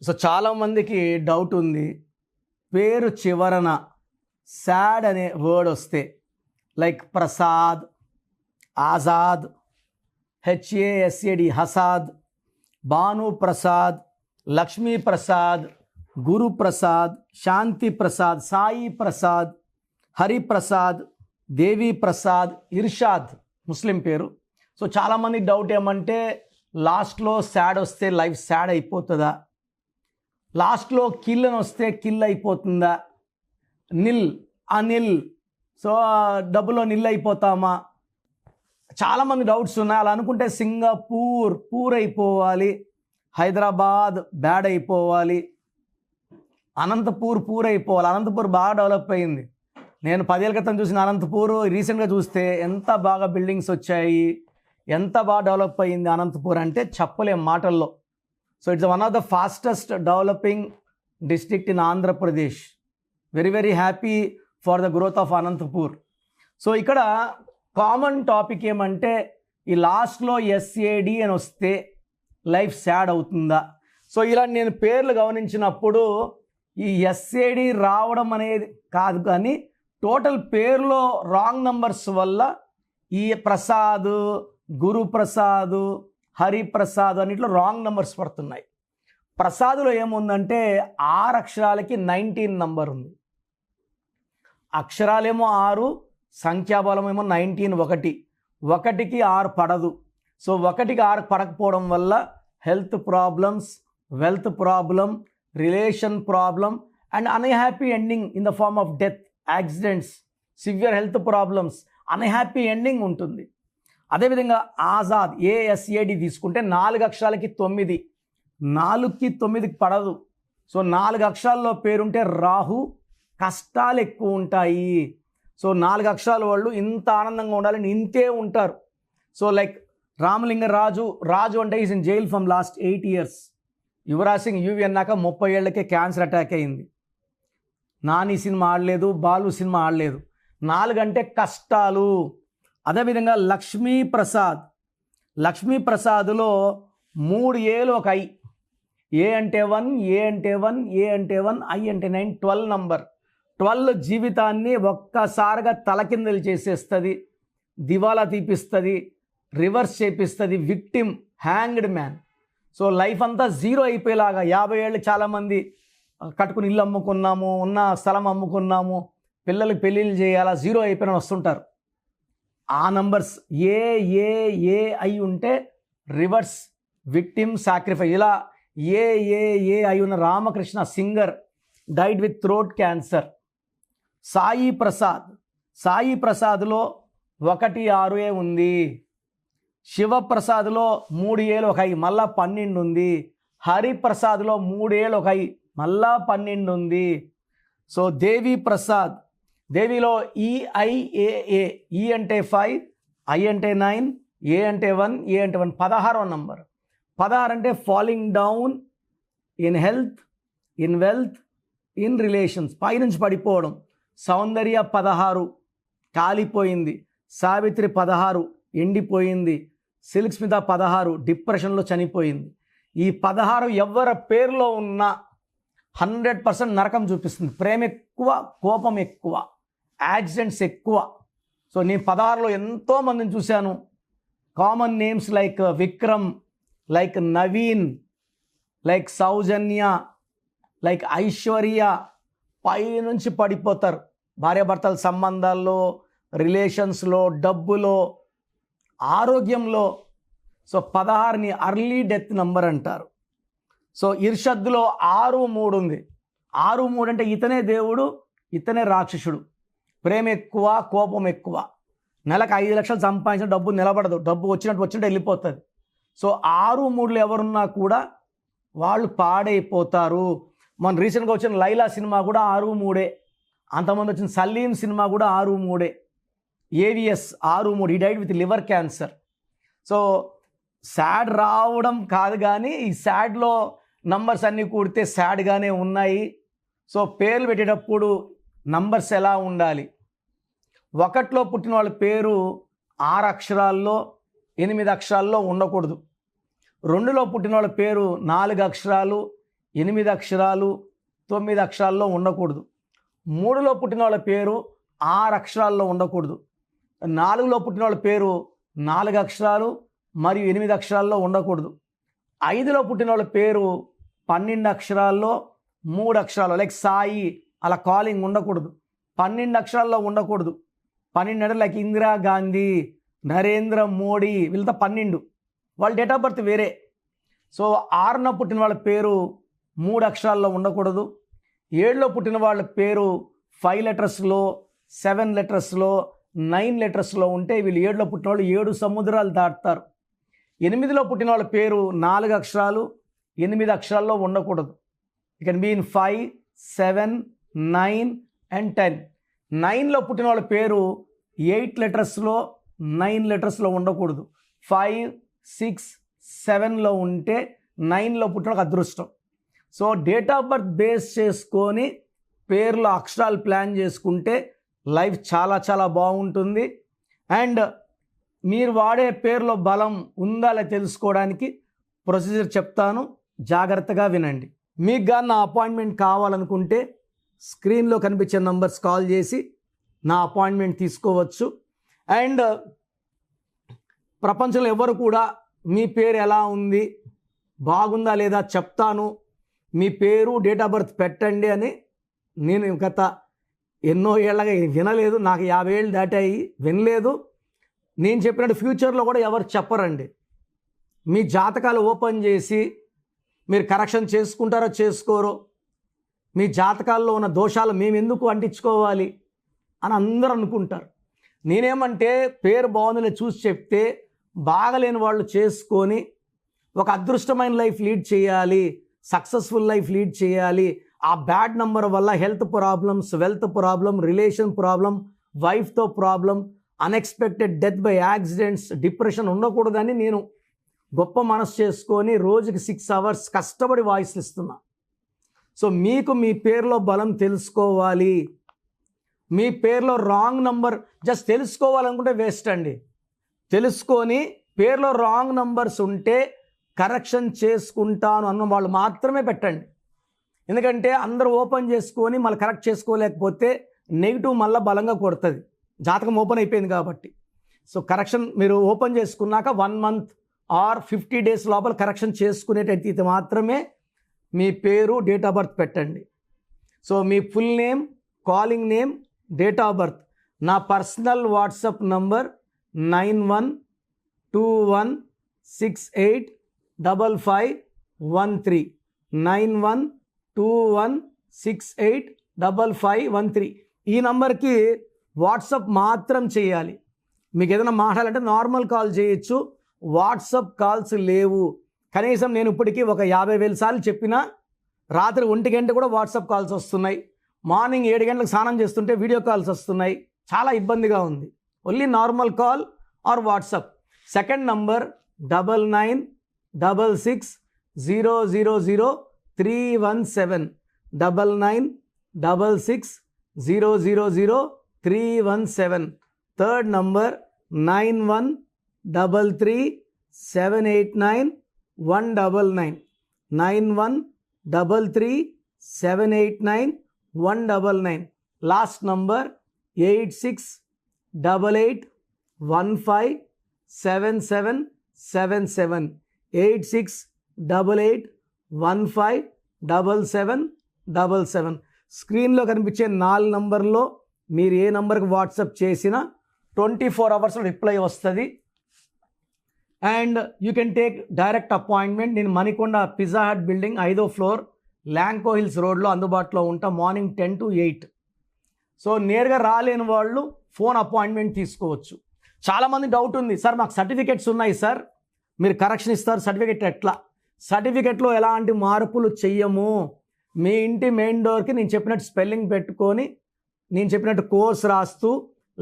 So చాలామందికి doubt ఉంది, పేరు చివరన సాడ్ అనే వర్డ్ వస్తే లైక్ ప్రసాద్, ఆజాద్, HASAD హసాద్, భాను ప్రసాద్, లక్ష్మీ ప్రసాద్, గురు ప్రసాద్, శాంతి ప్రసాద్, సాయి ప్రసాద్, హరి ప్రసాద్, దేవి ప్రసాద్, ఇర్షాద్ ముస్లిం పేరు. సో చాలామంది డౌట్ ఏమంటే లాస్ట్లో సాడ్ వస్తే లైఫ్ సాడ్ అయిపోతుందా, లాస్ట్లో కిల్ అని వస్తే కిల్ అయిపోతుందా, నిల్ అనిల్ సో డబ్బులో నిల్ అయిపోతామా, చాలామంది డౌట్స్ ఉన్నాయి. అలా అనుకుంటే సింగపూర్ పూర్ అయిపోవాలి, హైదరాబాద్ బ్యాడ్ అయిపోవాలి, అనంతపూర్ పూర్ అయిపోవాలి. అనంతపూర్ బాగా డెవలప్ అయింది. నేను 10 ఏళ్ళ క్రితం చూసిన అనంతపూర్ రీసెంట్గా చూస్తే ఎంత బాగా బిల్డింగ్స్ వచ్చాయి, ఎంత బాగా డెవలప్ అయింది అనంతపూర్ అంటే చెప్పలేం మాటల్లో. So it's one of the fastest developing district in Andhra Pradesh. Very very happy for the growth of Anantapur. So ఇక్కడ కామన్ టాపిక్ ఏమంటే ఈ లాస్ట్లో SAD అని వస్తే లైఫ్ సాడ్ అవుతుందా. సో ఇలా నేను పేర్లు గమనించినప్పుడు ఈ SAD రావడం అనేది కాదు, కానీ టోటల్ పేరులో రాంగ్ నంబర్స్ వల్ల ఈ ప్రసాద్, గురు ప్రసాద్, హరి ప్రసాద్ అన్నిట్లో రాంగ్ నంబర్స్ పడుతున్నాయి. ప్రసాద్లో ఏముందంటే 6 అక్షరాలకి 19 నంబర్ ఉంది. అక్షరాలేమో 6, సంఖ్యాబలం ఏమో 19, 1కి 6 పడదు. సో 1కి 6 పడకపోవడం వల్ల health problems, wealth problem, relation problem and unhappy ending in the form of death, accidents, severe health problems, unhappy ending ఉంటుంది. అదేవిధంగా ఆజాద్ ASAD తీసుకుంటే 4 అక్షరాలకి 9, 4కి 9కి పడదు. సో 4 అక్షరాల్లో పేరుంటే రాహు, కష్టాలు ఎక్కువ ఉంటాయి. సో 4 అక్షరాల వాళ్ళు ఇంత ఆనందంగా ఉండాలని ఇంతే ఉంటారు. సో లైక్ రామలింగ రాజు అంటే is in jail from last 8 years. Yuvraj Singh UV అన్నాక 30 ఏళ్లకే క్యాన్సర్ అటాక్ అయింది. నాని సినిమా ఆడలేదు, బాలు సినిమా ఆడలేదు. 4 అంటే కష్టాలు. అదేవిధంగా లక్ష్మీ ప్రసాద్లో 3 ఏలు ఒక ఐ, A అంటే 1, A అంటే 1, A అంటే 1, I అంటే 9, 12 నంబర్. 12 జీవితాన్ని ఒక్కసారిగా తలకిందలు చేసేస్తుంది, దివాలా తీపిస్తుంది, రివర్స్ చేపిస్తుంది, victim, hanged man. So life అంతా జీరో అయిపోయేలాగా 50 ఏళ్ళు చాలామంది కట్టుకుని ఇల్లు అమ్ముకున్నాము, ఉన్న స్థలం అమ్ముకున్నాము, పిల్లలకి పెళ్ళిళ్ళు చేయాలా, జీరో అయిపోయిన వస్తుంటారు. ఆ నంబర్స్ ఏ అయి ఉంటే రివర్స్, విక్టిమ్, సాక్రిఫైస్. ఇలా ఏ అయి ఉన్న Ramakrishna singer died with throat cancer. Sai ప్రసాద్లో 1, 6 ఉంది. శివప్రసాద్లో 3 ఏలు ఒక ఐ, మళ్ళా 12 ఉంది. హరిప్రసాద్లో 3 ఏలు ఒక ఐ, మళ్ళా 12 ఉంది. సో దేవిలో EIAA, E అంటే 5, I అంటే 9, A అంటే 1, A అంటే 1, 16వ నంబర్. 16 అంటే falling down in health, in wealth, in relations, పైనుంచి పడిపోవడం. సౌందర్య 16 కాలిపోయింది. సావిత్రి 16 ఎండిపోయింది. సిల్క్ స్మిత 16 డిప్రెషన్లో చనిపోయింది. ఈ 16 ఎవరి పేరులో ఉన్న 100% నరకం చూపిస్తుంది. ప్రేమ ఎక్కువ, కోపం ఎక్కువ, యాక్సిడెంట్స్ ఎక్కువ. సో నేను 16లో ఎంతోమందిని చూశాను. Common names like Vikram, like Naveen, like Soujanya, like Aishwarya పైనుంచి పడిపోతారు. భార్యాభర్తల సంబంధాల్లో, రిలేషన్స్లో, డబ్బులో, ఆరోగ్యంలో. సో 16ని అర్లీ డెత్ నంబర్ అంటారు. సో ఇర్షద్దులో 6, 3 ఉంది. 6, 3 అంటే ఇతనే దేవుడు, ఇతనే రాక్షసుడు. ప్రేమ ఎక్కువ, కోపం ఎక్కువ. నెలకు 5 లక్షలు సంపాదించిన డబ్బు నిలబడదు, డబ్బు వచ్చినట్టు వెళ్ళిపోతుంది. సో 6, 3లో ఎవరున్నా కూడా వాళ్ళు పాడైపోతారు. మన రీసెంట్గా వచ్చిన లైలా సినిమా కూడా 6, 3. అంతమంది వచ్చిన సలీం సినిమా కూడా 6, 3. AVS 6, 3. ఈ died with liver cancer. So sad రావడం కాదు, కానీ ఈ సాడ్లో నంబర్స్ అన్నీ కూడితే సాడ్గానే ఉన్నాయి. సో పేర్లు పెట్టేటప్పుడు నంబర్స్ ఎలా ఉండాలి? 1లో పుట్టిన వాళ్ళ పేరు 6 అక్షరాల్లో, 8 అక్షరాల్లో ఉండకూడదు. 2లో పుట్టిన వాళ్ళ పేరు 4 అక్షరాలు, 8 అక్షరాలు 9 అక్షరాల్లో ఉండకూడదు. 3లో పుట్టిన వాళ్ళ పేరు 6 అక్షరాల్లో ఉండకూడదు. 4లో పుట్టిన వాళ్ళ పేరు 4 అక్షరాలు మరియు 8 అక్షరాల్లో ఉండకూడదు. 5లో పుట్టిన వాళ్ళ పేరు 12 అక్షరాల్లో 3 అక్షరాలు లైక్ సాయి అలా కాలింగ్ ఉండకూడదు. 12 అక్షరాల్లో ఉండకూడదు. 12 అంటే లైక్ ఇందిరా గాంధీ, నరేంద్ర మోడీ, వీళ్ళతో 12 వాళ్ళ డేట్ ఆఫ్ బర్త్ వేరే. సో 6న పుట్టిన వాళ్ళ పేరు 3 అక్షరాల్లో ఉండకూడదు. 7లో పుట్టిన వాళ్ళ పేరు 5 లెటర్స్లో, 7 లెటర్స్లో, 9 లెటర్స్లో ఉంటే వీళ్ళు 7లో పుట్టిన వాళ్ళు 7 సముద్రాలు దాటుతారు. 8లో పుట్టిన వాళ్ళ పేరు 4 అక్షరాలు 8 అక్షరాల్లో ఉండకూడదు. It can be in 5, 7, 9 and 10. 9లో పుట్టిన వాళ్ళ పేరు 8 లెటర్స్లో 9 లెటర్స్లో ఉండకూడదు. 5, 6, 7లో ఉంటే 9లో పుట్టిన వాళ్ళకి అదృష్టం. So date of birth base చేసుకొని పేర్లో అక్షరాలు ప్లాన్ చేసుకుంటే లైఫ్ చాలా చాలా బాగుంటుంది. అండ్ మీరు వాడే పేర్లో బలం ఉందా లేదా తెలుసుకోవడానికి ప్రొసీజర్ చెప్తాను, జాగ్రత్తగా వినండి. మీకు కానీ నా అపాయింట్మెంట్ కావాలనుకుంటే స్క్రీన్లో కనిపించే నంబర్స్ కాల్ చేసి నా అపాయింట్మెంట్ తీసుకోవచ్చు. అండ్ ప్రపంచంలో ఎవరు కూడా మీ పేరు ఎలా ఉంది, బాగుందా లేదా చెప్తాను, మీ పేరు డేట్ ఆఫ్ బర్త్ పెట్టండి అని నేను గత ఎన్నో ఏళ్ళగా వినలేదు. నాకు 50 ఏళ్ళు దాటాయి, వినలేదు. నేను చెప్పినట్టు ఫ్యూచర్లో కూడా ఎవరు చెప్పరండి. మీ జాతకాలు ఓపెన్ చేసి మీరు కరెక్షన్ చేసుకుంటారో చేసుకోరో, మీ జాతకాల్లో ఉన్న దోషాలు మేము ఎందుకు అంటించుకోవాలి అని అందరూ అనుకుంటారు. నేనేమంటే పేరు బాగుందిలే చూసి చెప్తే బాగలేని వాళ్ళు చేసుకొని ఒక అదృష్టమైన లైఫ్ లీడ్ చేయాలి, సక్సెస్ఫుల్ లైఫ్ లీడ్ చేయాలి. ఆ బ్యాడ్ నంబర్ వల్ల health problems, wealth problem, relation problem, వైఫ్తో problem, unexpected death by accidents, depression ఉండకూడదని నేను గొప్ప మనసు చేసుకొని రోజుకి 6 అవర్స్ కష్టపడి వాయిస్లు ఇస్తున్నా. సో మీకు మీ పేరులో బలం తెలుసుకోవాలి. మీ పేరులో రాంగ్ నంబర్ జస్ట్ తెలుసుకోవాలనుకుంటే వేస్ట్ అండి. తెలుసుకొని పేరులో రాంగ్ నంబర్స్ ఉంటే కరెక్షన్ చేసుకుంటాను అన్న వాళ్ళు మాత్రమే పెట్టండి. ఎందుకంటే అందరూ ఓపెన్ చేసుకొని మళ్ళీ కరెక్ట్ చేసుకోలేకపోతే నెగిటివ్ మళ్ళీ బలంగా కొడుతుంది. జాతకం ఓపెన్ అయిపోయింది కాబట్టి. సో కరెక్షన్ మీరు ఓపెన్ చేసుకున్నాక 1 month ఆర్ 50 days లోపల కరెక్షన్ చేసుకునేటైతే మాత్రమే మీ పేరు డేట్ ఆఫ్ బర్త్ పెట్టండి. So me full name, calling name, date of birth. నా పర్సనల్ వాట్సాప్ నంబర్ 9121685513 9121685513. ఈ నంబర్కి వాట్సాప్ మాత్రం చేయాలి. మీకు ఏదైనా మాట్లాడాలంటే నార్మల్ కాల్ చేయొచ్చు, వాట్సాప్ కాల్స్ లేవు. కనీసం నేను ఇప్పటికీ ఒక 50,000 సార్లు చెప్పినా రాత్రి 1 గంట కూడా వాట్సాప్ కాల్స్ వస్తున్నాయి. మార్నింగ్ 7 గంటలకు స్నానం చేస్తుంటే వీడియో కాల్స్ వస్తున్నాయి. చాలా ఇబ్బందిగా ఉంది. Only normal call or WhatsApp. Second number 9966000317 9966000317. Third number 9133789199 9133789199. Last number 8688157777 8688157777. స్క్రీన్లో కనిపించే 4 నంబర్లో మీరు ఏ నంబర్కి వాట్సాప్ చేసినా 24 అవర్స్లో రిప్లై వస్తుంది. And you can take direct appointment. నేను మణికొండ పిజ్జా హట్ బిల్డింగ్ 5వ ఫ్లోర్ ల్యాంకో హిల్స్ రోడ్లో అందుబాటులో ఉంటా. Morning 10 to 8. సో నేరుగా రాలేని వాళ్ళు ఫోన్ అపాయింట్మెంట్ తీసుకోవచ్చు. చాలామంది డౌట్ ఉంది, సార్ మాకు సర్టిఫికెట్స్ ఉన్నాయి సార్, మీరు కరెక్షన్ ఇస్తారు, సర్టిఫికెట్ ఎట్లా? సర్టిఫికెట్లో ఎలాంటి మార్పులు చెయ్యము. మీ ఇంటి మెయిన్ డోర్కి నేను చెప్పినట్టు స్పెల్లింగ్ పెట్టుకొని నేను చెప్పినట్టు కోర్స్ రాస్తూ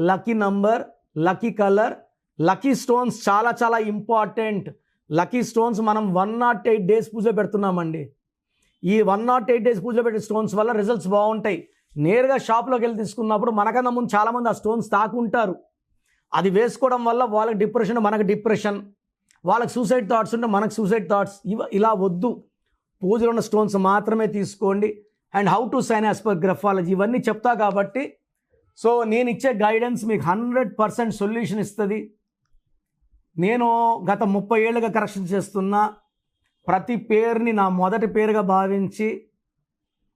lucky number, lucky colour, lucky stones చాలా చాలా ఇంపార్టెంట్. లక్కీ స్టోన్స్ మనం 108 days పూజ పెడుతున్నామండి. ఈ 108 days పూజ పెట్టే స్టోన్స్ వల్ల రిజల్ట్స్ బాగుంటాయి. నేరుగా షాప్లోకి వెళ్ళి తీసుకున్నప్పుడు మనకన్నా ముందు చాలామంది ఆ స్టోన్స్ తాకుంటారు. అది వేసుకోవడం వల్ల వాళ్ళకి డిప్రెషన్, మనకు డిప్రెషన్, వాళ్ళకి సూసైడ్ థాట్స్ ఉంటే మనకు సూసైడ్ థాట్స్. ఇలా వద్దు. పూజలో ఉన్న స్టోన్స్ మాత్రమే తీసుకోండి. And how to sign as per graphology ఇవన్నీ చెప్తా కాబట్టి సో నేను ఇచ్చే గైడెన్స్ మీకు 100% సొల్యూషన్ ఇస్తుంది. నేను గత 30 ఏళ్ళుగా కరెక్షన్ చేస్తున్నా. ప్రతి పేరుని నా మొదటి పేరుగా భావించి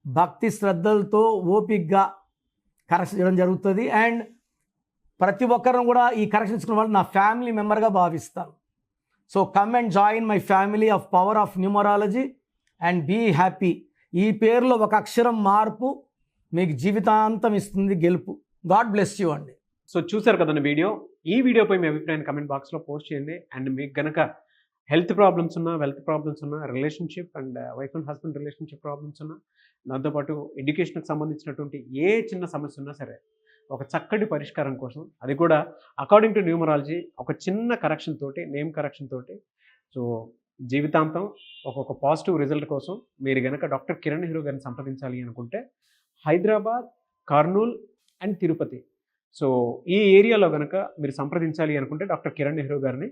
భక్తి శ్రద్ధలతో ఓపిక్గా కరెక్షన్ చేయడం జరుగుతుంది. అండ్ ప్రతి ఒక్కరిని కూడా ఈ కరెక్షన్ ఇచ్చుకున్న వాళ్ళు నా ఫ్యామిలీ మెంబర్గా భావిస్తాను. So come and join my family of power of numerology and be happy. ఈ పేరులో ఒక అక్షరం మార్పు మీకు జీవితాంతం ఇస్తుంది గెలుపు. గాడ్ బ్లెస్ యూ అండి. సో చూసారు కదండి వీడియో. ఈ వీడియోపై మీ అభిప్రాయాన్ని కమెంట్ బాక్స్లో పోస్ట్ చేయండి. అండ్ మీకు కనుక హెల్త్ ప్రాబ్లమ్స్ ఉన్నా, వెల్త్ ప్రాబ్లమ్స్ ఉన్నా, relationship and wife and husband relationship problems ఉన్నా, దాంతోపాటు ఎడ్యుకేషన్కి సంబంధించినటువంటి ఏ చిన్న సమస్య ఉన్నా సరే ఒక చక్కటి పరిష్కారం కోసం, అది కూడా అకార్డింగ్ టు న్యూమరాలజీ ఒక చిన్న కరెక్షన్ తోటి, నేమ్ కరెక్షన్ తోటి, సో జీవితాంతం ఒక పాజిటివ్ రిజల్ట్ కోసం మీరు కనుక డాక్టర్ కిరణ్ నెహ్రూ గారిని సంప్రదించాలి అనుకుంటే హైదరాబాద్, కర్నూల్ అండ్ తిరుపతి, సో ఈ ఏరియాలో కనుక మీరు సంప్రదించాలి అనుకుంటే డాక్టర్ కిరణ్ నెహ్రూ గారిని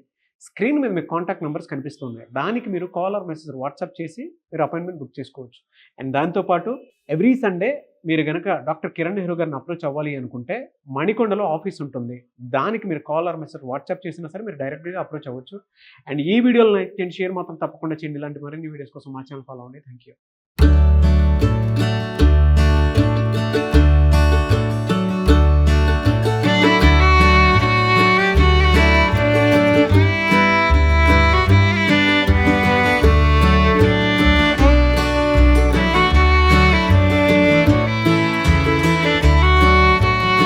స్క్రీన్ మీద మీకు కాంటాక్ట్ నెంబర్స్ కనిపిస్తున్నాయి. దానికి మీరు కాల్ ఆర్ మెసేజ్ వాట్సాప్ చేసి మీరు అపాయింట్మెంట్ బుక్ చేసుకోవచ్చు. అండ్ దాంతోపాటు ఎవ్రీ సండే మీరు కనుక డాక్టర్ కిరణ్ నెహ్రూ గారిని అప్రోచ్ అవ్వాలి అనుకుంటే మణికొండలో ఆఫీస్ ఉంటుంది. దానికి మీరు కాల్ ఆర్ మెసేజ్ వాట్సాప్ చేసినా సరే మీరు డైరెక్ట్గా అప్రోచ్ అవ్వచ్చు. అండ్ ఈ వీడియోలో లైక్ చేయండి, షేర్ మాత్రం తప్పకుండా చేయండి. ఇలాంటి మరిన్ని వీడియోస్ కోసం మా ఛానల్ ఫాలో అవ్వండి. Thank you.